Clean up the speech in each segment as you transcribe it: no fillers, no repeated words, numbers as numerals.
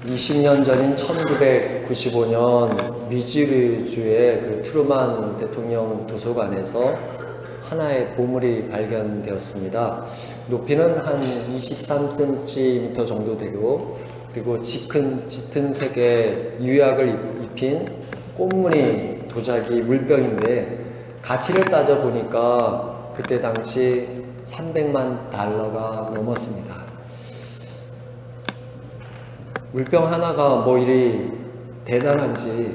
20년 전인 1995년 미주리주의 그 트루만 대통령 도서관에서 하나의 보물이 발견되었습니다. 높이는 한 23cm 정도 되고, 그리고 짙은 색의 유약을 입힌 꽃무늬 도자기 물병인데, 가치를 따져보니까 그때 당시 300만 달러가 넘었습니다. 물병 하나가 뭐 이리 대단한지,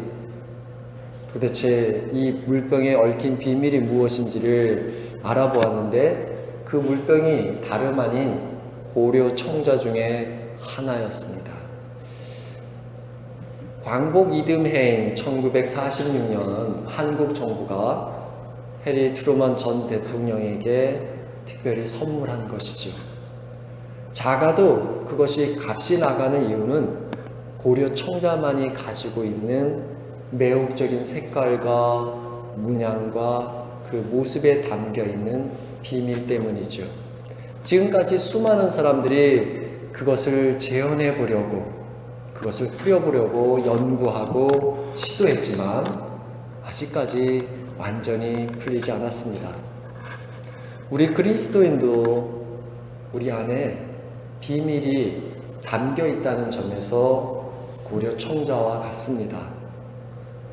도대체 이 물병에 얽힌 비밀이 무엇인지를 알아보았는데, 그 물병이 다름 아닌 고려 청자 중에 하나였습니다. 광복 이듬해인 1946년 한국 정부가 해리 트루먼 전 대통령에게 특별히 선물한 것이죠. 작아도 그것이 값이 나가는 이유는 고려 청자만이 가지고 있는 매혹적인 색깔과 문양과 그 모습에 담겨 있는 비밀 때문이죠. 지금까지 수많은 사람들이 그것을 재현해 보려고, 그것을 풀어보려고 연구하고 시도했지만 아직까지 완전히 풀리지 않았습니다. 우리 그리스도인도 우리 안에 비밀이 담겨 있다는 점에서 고려 청자와 같습니다.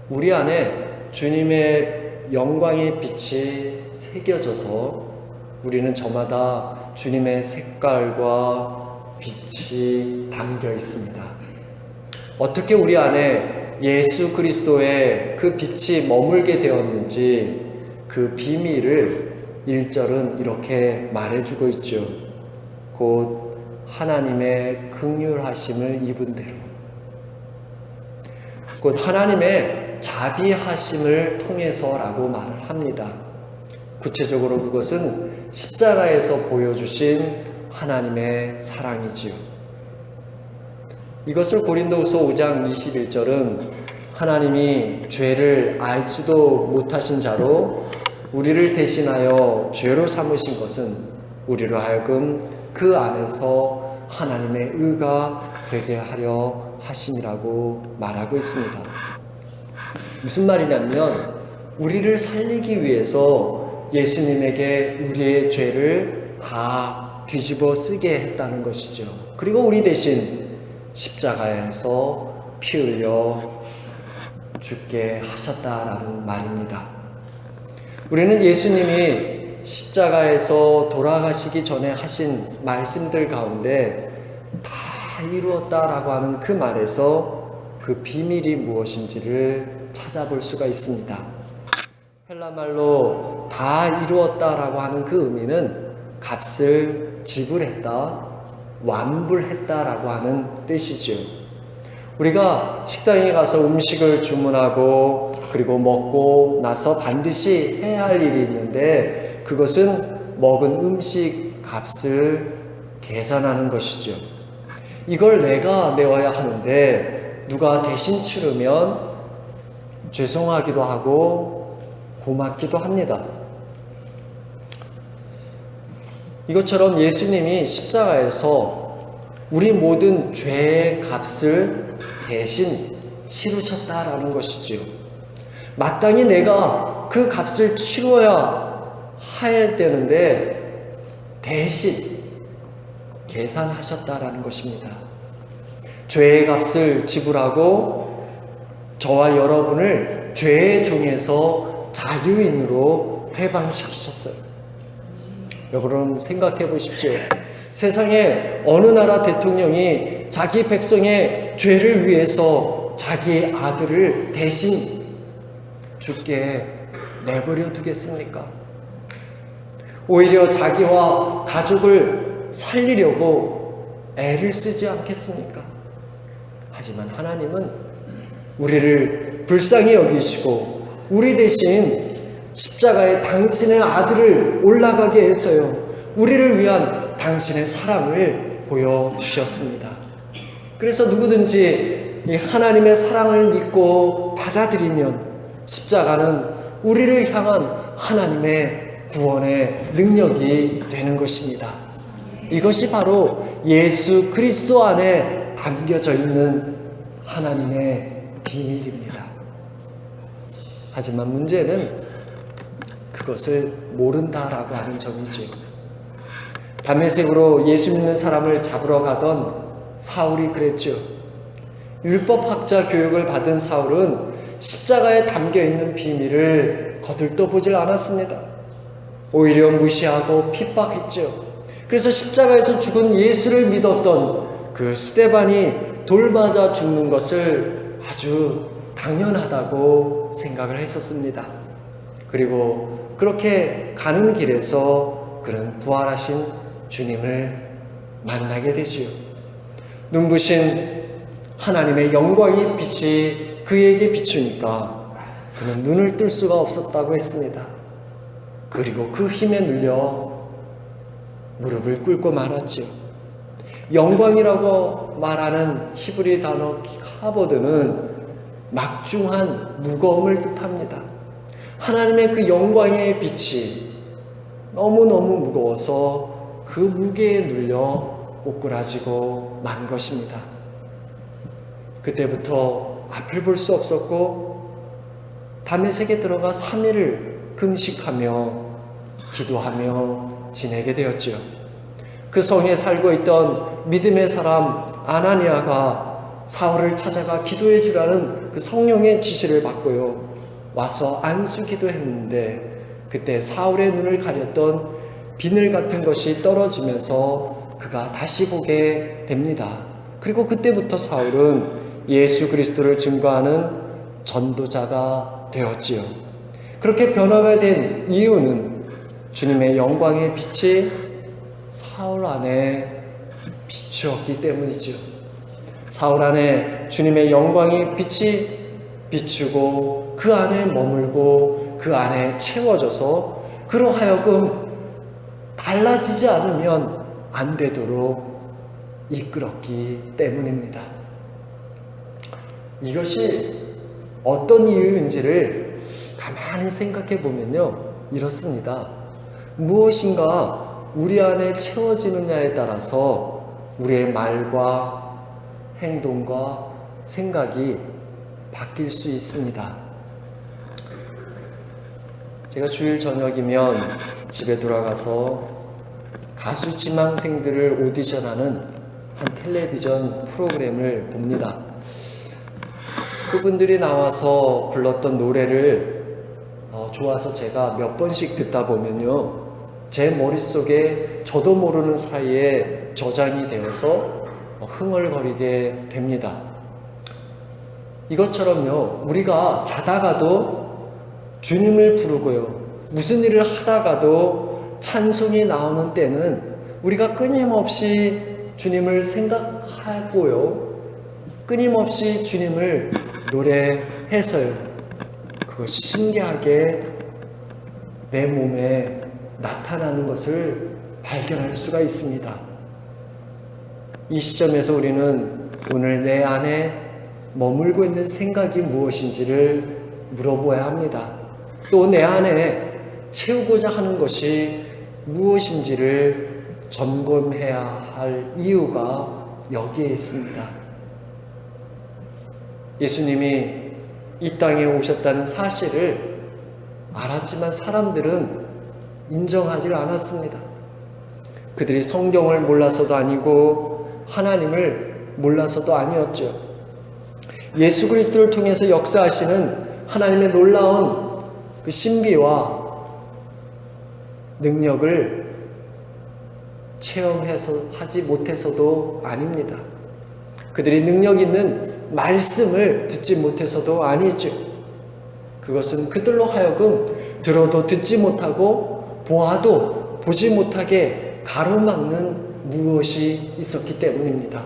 우리 안에 주님의 영광의 빛이 새겨져서 우리는 저마다 주님의 색깔과 빛이 담겨 있습니다. 어떻게 우리 안에 예수 그리스도의 그 빛이 머물게 되었는지 그 비밀을 1절은 이렇게 말해주고 있죠. 곧 하나님의 긍휼하심을 입은 대로, 곧 하나님의 자비하심을 통해서라고 말을 합니다. 구체적으로 그것은 십자가에서 보여주신 하나님의 사랑이지요. 이것을 고린도후서 5장 21절은 하나님이 죄를 알지도 못하신 자로 우리를 대신하여 죄로 삼으신 것은 우리로 하여금 그 안에서 하나님의 의가 되게 하려 하심이라고 말하고 있습니다. 무슨 말이냐면, 우리를 살리기 위해서 예수님에게 우리의 죄를 다 뒤집어 쓰게 했다는 것이죠. 그리고 우리 대신 십자가에서 피 흘려 죽게 하셨다라는 말입니다. 우리는 예수님이 십자가에서 돌아가시기 전에 하신 말씀들 가운데 다 이루었다라고 하는 그 말에서 그 비밀이 무엇인지를 찾아볼 수가 있습니다. 헬라말로 다 이루었다라고 하는 그 의미는 값을 지불했다, 완불했다라고 하는 뜻이죠. 우리가 식당에 가서 음식을 주문하고 그리고 먹고 나서 반드시 해야 할 일이 있는데, 그것은 먹은 음식 값을 계산하는 것이죠. 이걸 내가 내어야 하는데 누가 대신 치르면 죄송하기도 하고 고맙기도 합니다. 이것처럼 예수님이 십자가에서 우리 모든 죄의 값을 대신 치르셨다라는 것이지요. 마땅히 내가 그 값을 치러야 할 때는데 대신 계산하셨다라는 것입니다. 죄의 값을 지불하고 저와 여러분을 죄의 종에서 자유인으로 해방시키셨어요. 여러분 생각해 보십시오. 세상에 어느 나라 대통령이 자기 백성의 죄를 위해서 자기 아들을 대신 죽게 내버려 두겠습니까? 오히려 자기와 가족을 살리려고 애를 쓰지 않겠습니까? 하지만 하나님은 우리를 불쌍히 여기시고 우리 대신 십자가에 당신의 아들을 올라가게 해서요, 우리를 위한 당신의 사랑을 보여주셨습니다. 그래서 누구든지 이 하나님의 사랑을 믿고 받아들이면 십자가는 우리를 향한 하나님의 구원의 능력이 되는 것입니다. 이것이 바로 예수 그리스도 안에 담겨져 있는 하나님의 비밀입니다. 하지만 문제는 그것을 모른다라고 하는 점이죠. 다메섹으로 예수 믿는 사람을 잡으러 가던 사울이 그랬죠. 율법학자 교육을 받은 사울은 십자가에 담겨있는 비밀을 거들떠보질 않았습니다. 오히려 무시하고 핍박했죠. 그래서 십자가에서 죽은 예수를 믿었던 그 스데반이 돌 맞아 죽는 것을 아주 당연하다고 생각을 했었습니다. 그리고 그렇게 가는 길에서 그는 부활하신 주님을 만나게 되지요. 눈부신 하나님의 영광의 빛이 그에게 비추니까 그는 눈을 뜰 수가 없었다고 했습니다. 그리고 그 힘에 눌려 무릎을 꿇고 말았죠. 영광이라고 말하는 히브리 단어 카보드는 막중한 무거움을 뜻합니다. 하나님의 그 영광의 빛이 너무너무 무거워서 그 무게에 눌려 꼬꾸라지고 만 것입니다. 그때부터 앞을 볼 수 없었고 다메섹에 들어가 3일을 금식하며 기도하며 지내게 되었죠. 그 성에 살고 있던 믿음의 사람 아나니아가 사울을 찾아가 기도해 주라는 그 성령의 지시를 받고요. 와서 안수 기도했는데 그때 사울의 눈을 가렸던 비늘 같은 것이 떨어지면서 그가 다시 보게 됩니다. 그리고 그때부터 사울은 예수 그리스도를 증거하는 전도자가 되었지요. 그렇게 변화가 된 이유는 주님의 영광의 빛이 사울 안에 비추었기 때문이죠. 사울 안에 주님의 영광의 빛이 비추고 그 안에 머물고 그 안에 채워져서 그로 하여금 달라지지 않으면 안 되도록 이끌었기 때문입니다. 이것이 어떤 이유인지를 가만히 생각해 보면요, 이렇습니다. 무엇인가 우리 안에 채워지느냐에 따라서 우리의 말과 행동과 생각이 바뀔 수 있습니다. 제가 주일 저녁이면 집에 돌아가서 가수 지망생들을 오디션하는 한 텔레비전 프로그램을 봅니다. 그분들이 나와서 불렀던 노래를 좋아서 제가 몇 번씩 듣다 보면요, 제 머릿속에 저도 모르는 사이에 저장이 되어서 흥얼거리게 됩니다. 이것처럼요, 우리가 자다가도 주님을 부르고요, 무슨 일을 하다가도 찬송이 나오는 때는 우리가 끊임없이 주님을 생각하고요, 끊임없이 주님을 노래해서요, 그것이 신기하게 내 몸에 나타나는 것을 발견할 수가 있습니다. 이 시점에서 우리는 오늘 내 안에 머물고 있는 생각이 무엇인지를 물어보아야 합니다. 또 내 안에 채우고자 하는 것이 무엇인지를 점검해야 할 이유가 여기에 있습니다. 예수님이 이 땅에 오셨다는 사실을 알았지만 사람들은 인정하지 않았습니다. 그들이 성경을 몰라서도 아니고 하나님을 몰라서도 아니었죠. 예수 그리스도를 통해서 역사하시는 하나님의 놀라운 그 신비와 능력을 체험해서 하지 못해서도 아닙니다. 그들이 능력 있는 말씀을 듣지 못해서도 아니죠. 그것은 그들로 하여금 들어도 듣지 못하고 보아도 보지 못하게 가로막는 무엇이 있었기 때문입니다.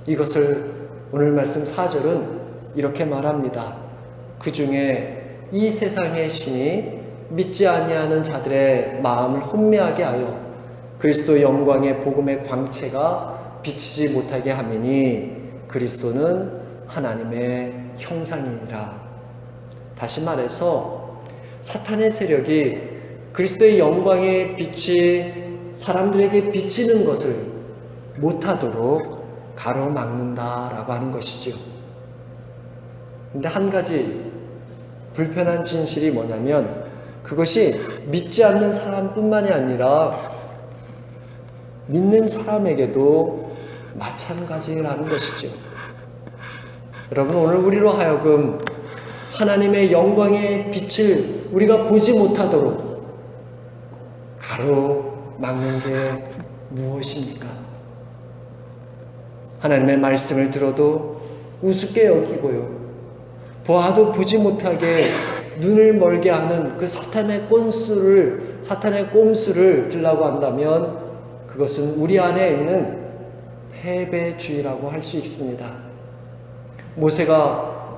이것을 오늘 말씀 4절은 이렇게 말합니다. 그 중에 이 세상의 신이 믿지 아니하는 자들의 마음을 혼미하게 하여 그리스도 영광의 복음의 광채가 비치지 못하게 하매니 그리스도는 하나님의 형상이니라. 다시 말해서 사탄의 세력이 그리스도의 영광의 빛이 사람들에게 비치는 것을 못하도록 가로막는다라고 하는 것이죠. 근데 한 가지 불편한 진실이 뭐냐면 그것이 믿지 않는 사람뿐만이 아니라 믿는 사람에게도 마찬가지라는 것이죠. 여러분, 오늘 우리로 하여금 하나님의 영광의 빛을 우리가 보지 못하도록 가로막는 게 무엇입니까? 하나님의 말씀을 들어도 우습게 여기고요, 보아도 보지 못하게 눈을 멀게 하는 그 사탄의 꼼수를 들라고 한다면 그것은 우리 안에 있는 패배주의라고 할 수 있습니다. 모세가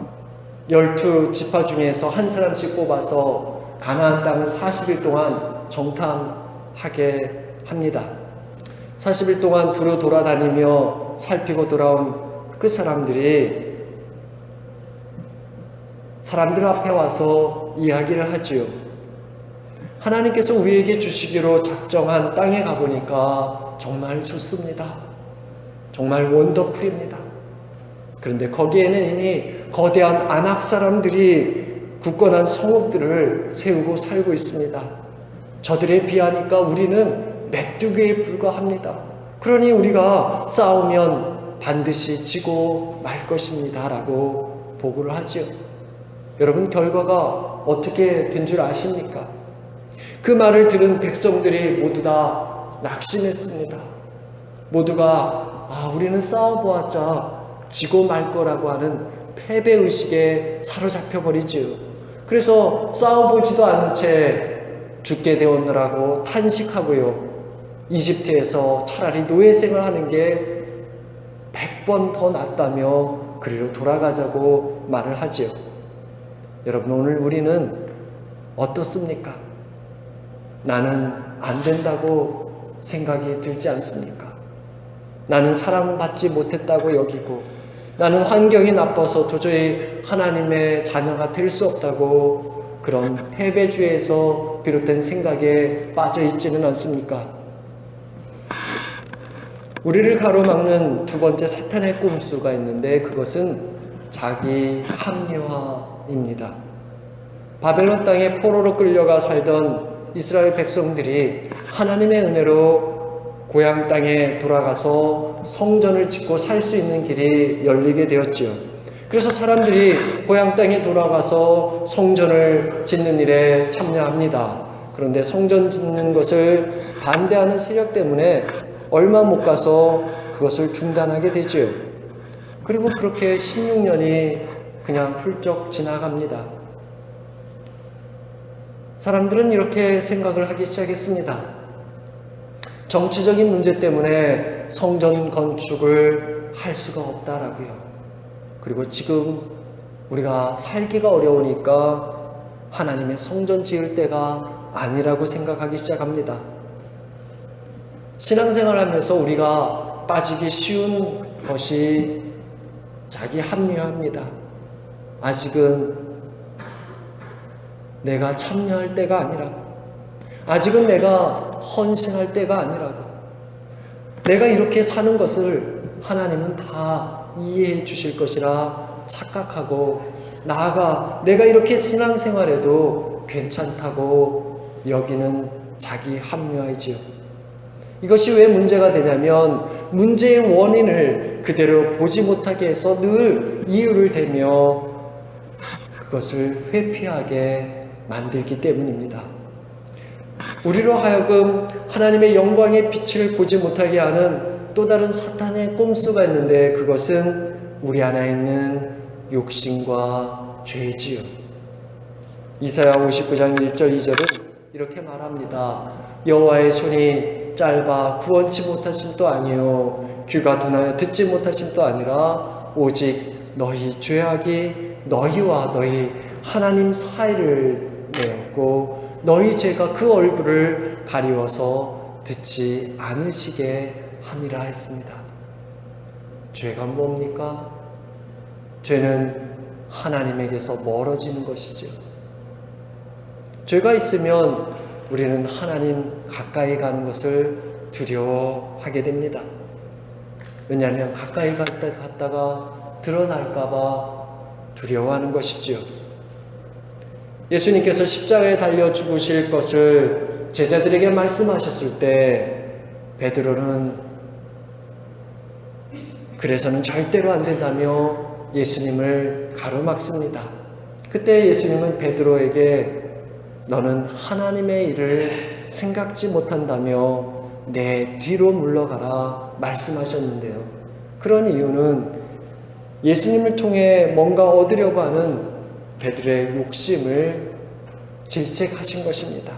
12지파 중에서 한 사람씩 뽑아서 가나안 땅을 40일 동안 정탐하게 합니다. 40일 동안 두루 돌아다니며 살피고 돌아온 그 사람들 앞에 와서 이야기를 하지요. 하나님께서 우리에게 주시기로 작정한 땅에 가보니까 정말 좋습니다. 정말 원더풀입니다. 그런데 거기에는 이미 거대한 아낙 사람들이 굳건한 성읍들을 세우고 살고 있습니다. 저들에 비하니까 우리는 메뚜기에 불과합니다. 그러니 우리가 싸우면 반드시 지고 말 것입니다 라고 보고를 하죠. 여러분, 결과가 어떻게 된 줄 아십니까? 그 말을 들은 백성들이 모두 다 낙심했습니다. 모두가 우리는 싸워보았자 지고 말 거라고 하는 패배의식에 사로잡혀 버리지요. 그래서 싸워보지도 않은 채 죽게 되었느라고 탄식하고요, 이집트에서 차라리 노예생을 하는 게 100번 더 낫다며 그리로 돌아가자고 말을 하지요. 여러분, 오늘 우리는 어떻습니까? 나는 안 된다고 생각이 들지 않습니까? 나는 사랑받지 못했다고 여기고, 나는 환경이 나빠서 도저히 하나님의 자녀가 될 수 없다고 그런 패배주의에서 비롯된 생각에 빠져 있지는 않습니까? 우리를 가로막는 두 번째 사탄의 꼼수가 있는데 그것은 자기 합리화입니다. 바벨론 땅에 포로로 끌려가 살던 이스라엘 백성들이 하나님의 은혜로 고향 땅에 돌아가서 성전을 짓고 살 수 있는 길이 열리게 되었지요. 그래서 사람들이 고향 땅에 돌아가서 성전을 짓는 일에 참여합니다. 그런데 성전 짓는 것을 반대하는 세력 때문에 얼마 못 가서 그것을 중단하게 되지요. 그리고 그렇게 16년이 그냥 훌쩍 지나갑니다. 사람들은 이렇게 생각을 하기 시작했습니다. 정치적인 문제 때문에 성전 건축을 할 수가 없다라고요. 그리고 지금 우리가 살기가 어려우니까 하나님의 성전 지을 때가 아니라고 생각하기 시작합니다. 신앙생활하면서 우리가 빠지기 쉬운 것이 자기 합리화입니다. 아직은 내가 참여할 때가 아니라고, 아직은 내가 헌신할 때가 아니라고, 내가 이렇게 사는 것을 하나님은 다 이해해 주실 것이라 착각하고, 나아가 내가 이렇게 신앙생활해도 괜찮다고 여기는 자기 합리화이지요. 이것이 왜 문제가 되냐면 문제의 원인을 그대로 보지 못하게 해서 늘 이유를 대며 그것을 회피하게 만들기 때문입니다. 우리로 하여금 하나님의 영광의 빛을 보지 못하게 하는 또 다른 사탄의 꼼수가 있는데 그것은 우리 안에 있는 욕심과 죄지요. 이사야 59장 1절 2절은 이렇게 말합니다. 여호와의 손이 짧아 구원치 못하심도 아니요 귀가 둔하여 듣지 못하심도 아니라 오직 너희 죄악이 너희와 너희 하나님 사이를 내었고 너희 죄가 그 얼굴을 가리워서 듣지 않으시게 함이라 했습니다. 죄가 뭡니까? 죄는 하나님에게서 멀어지는 것이죠. 죄가 있으면 우리는 하나님 가까이 가는 것을 두려워하게 됩니다. 왜냐하면 가까이 갔다가 드러날까봐 두려워하는 것이지요. 예수님께서 십자가에 달려 죽으실 것을 제자들에게 말씀하셨을 때 베드로는 그래서는 절대로 안 된다며 예수님을 가로막습니다. 그때 예수님은 베드로에게 너는 하나님의 일을 생각지 못한다며 내 뒤로 물러가라 말씀하셨는데요. 그런 이유는 예수님을 통해 뭔가 얻으려고 하는 베드로의 욕심을 질책하신 것입니다.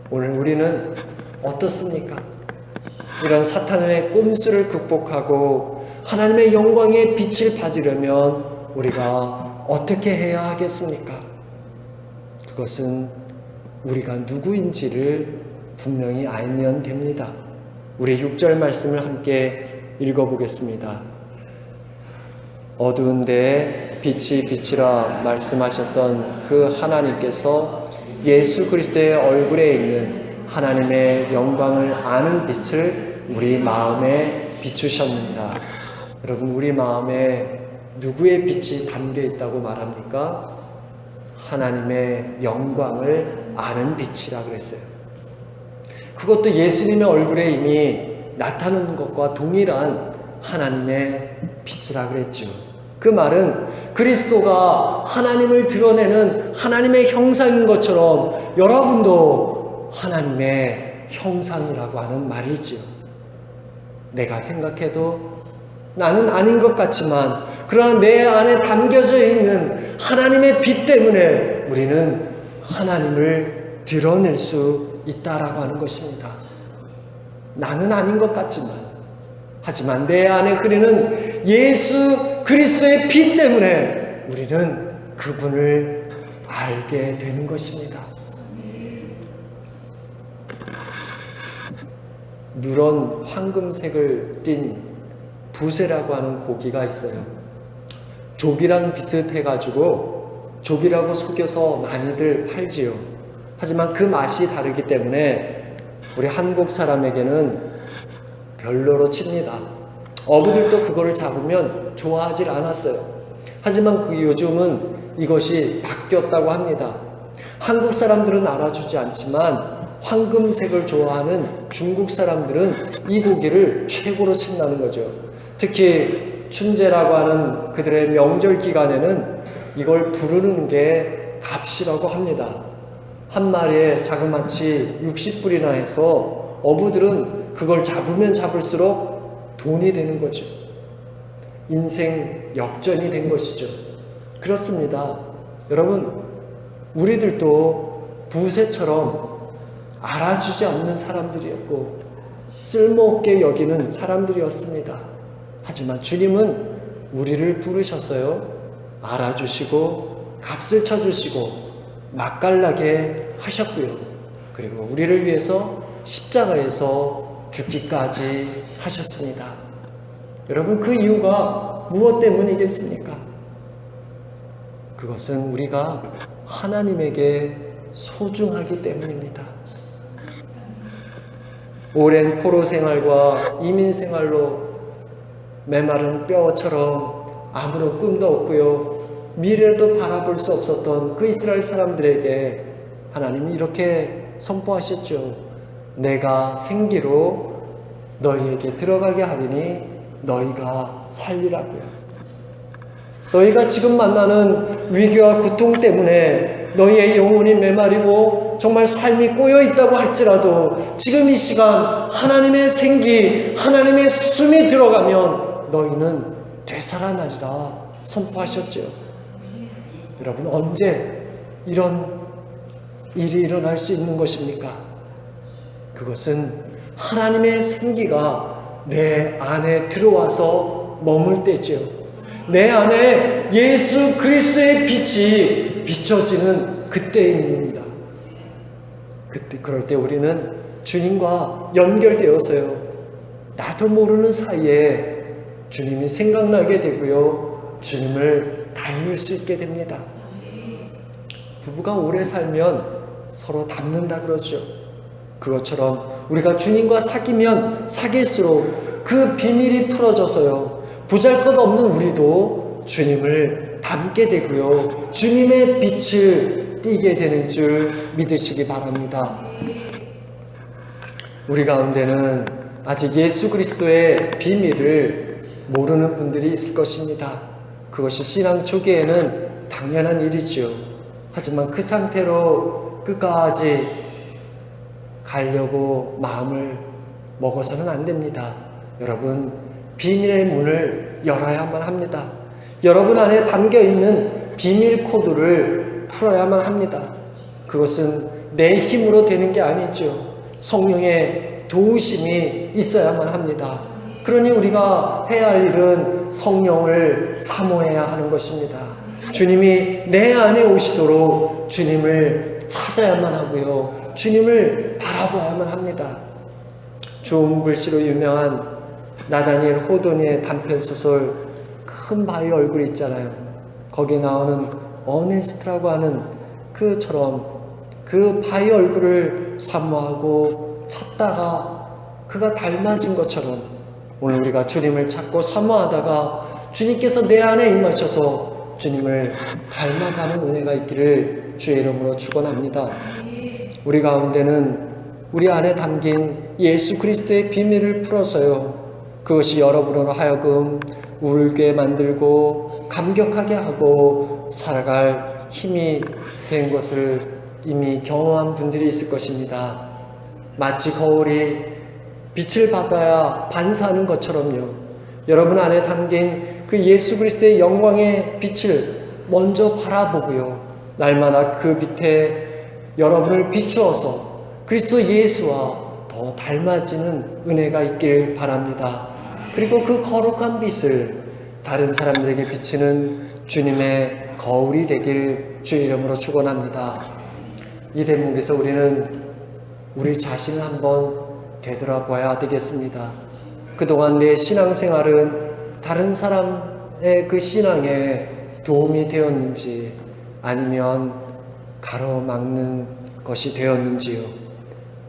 오늘 우리는 어떻습니까? 이런 사탄의 꼼수를 극복하고 하나님의 영광의 빛을 받으려면 우리가 어떻게 해야 하겠습니까? 그것은 우리가 누구인지를 분명히 알면 됩니다. 우리 6절 말씀을 함께 읽어보겠습니다. 어두운 데에 빛이 비치라 말씀하셨던 그 하나님께서 예수 그리스도의 얼굴에 있는 하나님의 영광을 아는 빛을 우리 마음에 비추셨느니라. 여러분, 우리 마음에 누구의 빛이 담겨 있다고 말합니까? 하나님의 영광을 아는 빛이라 그랬어요. 그것도 예수님의 얼굴에 이미 나타나는 것과 동일한 하나님의 빛이라 그랬죠. 그 말은 그리스도가 하나님을 드러내는 하나님의 형상인 것처럼 여러분도 하나님의 형상이라고 하는 말이지요. 내가 생각해도 나는 아닌 것 같지만 그러나 내 안에 담겨져 있는 하나님의 빛 때문에 우리는 하나님을 드러낼 수 있다라고 하는 것입니다. 나는 아닌 것 같지만 하지만 내 안에 흐르는 예수 그리스도의 빛 때문에 우리는 그분을 알게 되는 것입니다. 누런 황금색을 띤 부세라고 하는 고기가 있어요. 조기랑 비슷해가지고 조기라고 속여서 많이들 팔지요. 하지만 그 맛이 다르기 때문에 우리 한국 사람에게는 별로로 칩니다. 어부들도 그거를 잡으면 좋아하질 않았어요. 하지만 요즘은 이것이 바뀌었다고 합니다. 한국 사람들은 알아주지 않지만 황금색을 좋아하는 중국 사람들은 이 고기를 최고로 친다는 거죠. 특히 춘제라고 하는 그들의 명절 기간에는 이걸 부르는 게 값이라고 합니다. 한 마리에 자그마치 60불이나 해서 어부들은 그걸 잡으면 잡을수록 돈이 되는 거죠. 인생 역전이 된 것이죠. 그렇습니다. 여러분, 우리들도 부세처럼 알아주지 않는 사람들이었고 쓸모없게 여기는 사람들이었습니다. 하지만 주님은 우리를 부르셨어요. 알아주시고 값을 쳐주시고 맛깔나게 하셨고요. 그리고 우리를 위해서 십자가에서 죽기까지 하셨습니다. 여러분, 그 이유가 무엇 때문이겠습니까? 그것은 우리가 하나님에게 소중하기 때문입니다. 오랜 포로 생활과 이민 생활로 메마른 뼈처럼 아무런 꿈도 없고요, 미래도 바라볼 수 없었던 그 이스라엘 사람들에게 하나님이 이렇게 선포하셨죠. 내가 생기로 너희에게 들어가게 하리니 너희가 살리라고요. 너희가 지금 만나는 위기와 고통 때문에 너희의 영혼이 메마르고 정말 삶이 꼬여있다고 할지라도 지금 이 시간 하나님의 생기, 하나님의 숨이 들어가면 너희는 되살아나리라 선포하셨죠. 여러분, 언제 이런 일이 일어날 수 있는 것입니까? 그것은 하나님의 생기가 내 안에 들어와서 머물 때죠. 내 안에 예수 그리스도의 빛이 비춰지는 그때입니다. 그럴 때 우리는 주님과 연결되어서요, 나도 모르는 사이에 주님이 생각나게 되고요, 주님을 닮을 수 있게 됩니다. 부부가 오래 살면 서로 닮는다 그러죠. 그것처럼 우리가 주님과 사귀면 사귈수록 그 비밀이 풀어져서요, 보잘것없는 우리도 주님을 닮게 되고요, 주님의 빛을 띠게 되는 줄 믿으시기 바랍니다. 우리 가운데는 아직 예수 그리스도의 비밀을 모르는 분들이 있을 것입니다. 그것이 신앙 초기에는 당연한 일이지요. 하지만 그 상태로 끝까지 가려고 마음을 먹어서는 안 됩니다. 여러분, 비밀의 문을 열어야만 합니다. 여러분 안에 담겨있는 비밀 코드를 풀어야만 합니다. 그것은 내 힘으로 되는 게 아니죠. 성령의 도우심이 있어야만 합니다. 그러니 우리가 해야 할 일은 성령을 사모해야 하는 것입니다. 주님이 내 안에 오시도록 주님을 찾아야만 하고요, 주님을 바라보아야만 합니다. 좋은 글씨로 유명한 나다니엘 호도니의 단편소설 큰 바위 얼굴이 있잖아요. 거기에 나오는 어네스트라고 하는 그처럼 그 바위 얼굴을 사모하고 찾다가 그가 닮아진 것처럼 오늘 우리가 주님을 찾고 사모하다가 주님께서 내 안에 임하셔서 주님을 닮아가는 은혜가 있기를 주의 이름으로 축원합니다. 우리 가운데는 우리 안에 담긴 예수 그리스도의 비밀을 풀어서요, 그것이 여러분으로 하여금 울게 만들고 감격하게 하고 살아갈 힘이 된 것을 이미 경험한 분들이 있을 것입니다. 마치 거울이 빛을 받아야 반사하는 것처럼요, 여러분 안에 담긴 그 예수 그리스도의 영광의 빛을 먼저 바라보고요, 날마다 그 밑에 여러분을 비추어서 그리스도 예수와 더 닮아지는 은혜가 있길 바랍니다. 그리고 그 거룩한 빛을 다른 사람들에게 비치는 주님의 거울이 되길 주의 이름으로 축원합니다. 이 대목에서 우리는 우리 자신을 한번 되돌아봐야 되겠습니다. 그동안 내 신앙생활은 다른 사람의 그 신앙에 도움이 되었는지 아니면 가로막는 것이 되었는지요.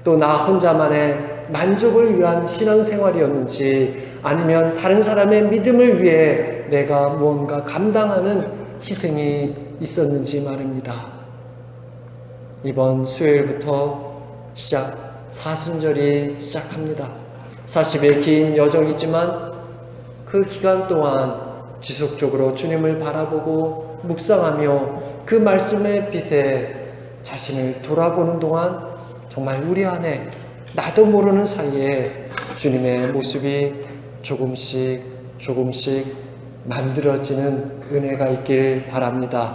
또 나 혼자만의 만족을 위한 신앙생활이었는지 아니면 다른 사람의 믿음을 위해 내가 무언가 감당하는 희생이 있었는지 말입니다. 이번 수요일부터 사순절이 시작합니다. 40일 긴 여정이지만 그 기간 동안 지속적으로 주님을 바라보고 묵상하며 그 말씀의 빛에 자신을 돌아보는 동안 정말 우리 안에 나도 모르는 사이에 주님의 모습이 조금씩 만들어지는 은혜가 있길 바랍니다.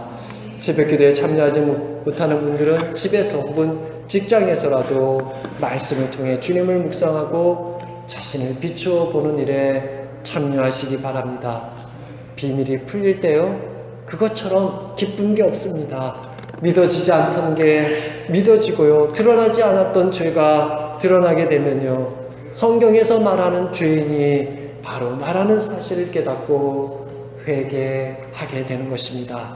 새벽기도에 참여하지 못하는 분들은 집에서 혹은 직장에서라도 말씀을 통해 주님을 묵상하고 자신을 비추어 보는 일에 참여하시기 바랍니다. 비밀이 풀릴 때요, 그것처럼 기쁜 게 없습니다. 믿어지지 않던 게 믿어지고요, 드러나지 않았던 죄가 드러나게 되면요, 성경에서 말하는 죄인이 바로 나라는 사실을 깨닫고 회개하게 되는 것입니다.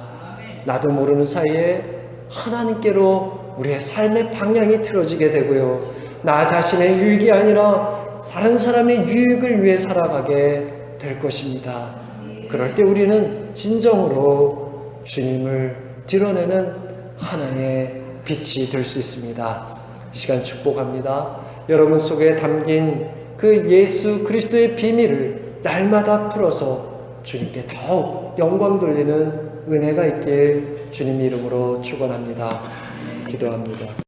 나도 모르는 사이에 하나님께로 우리의 삶의 방향이 틀어지게 되고요, 나 자신의 유익이 아니라 다른 사람의 유익을 위해 살아가게 될 것입니다. 그럴 때 우리는 진정으로 주님을 드러내는 하나의 빛이 될 수 있습니다. 이 시간 축복합니다. 여러분 속에 담긴 그 예수 그리스도의 비밀을 날마다 풀어서 주님께 더욱 영광 돌리는 은혜가 있길 주님 이름으로 축원합니다. 기도합니다.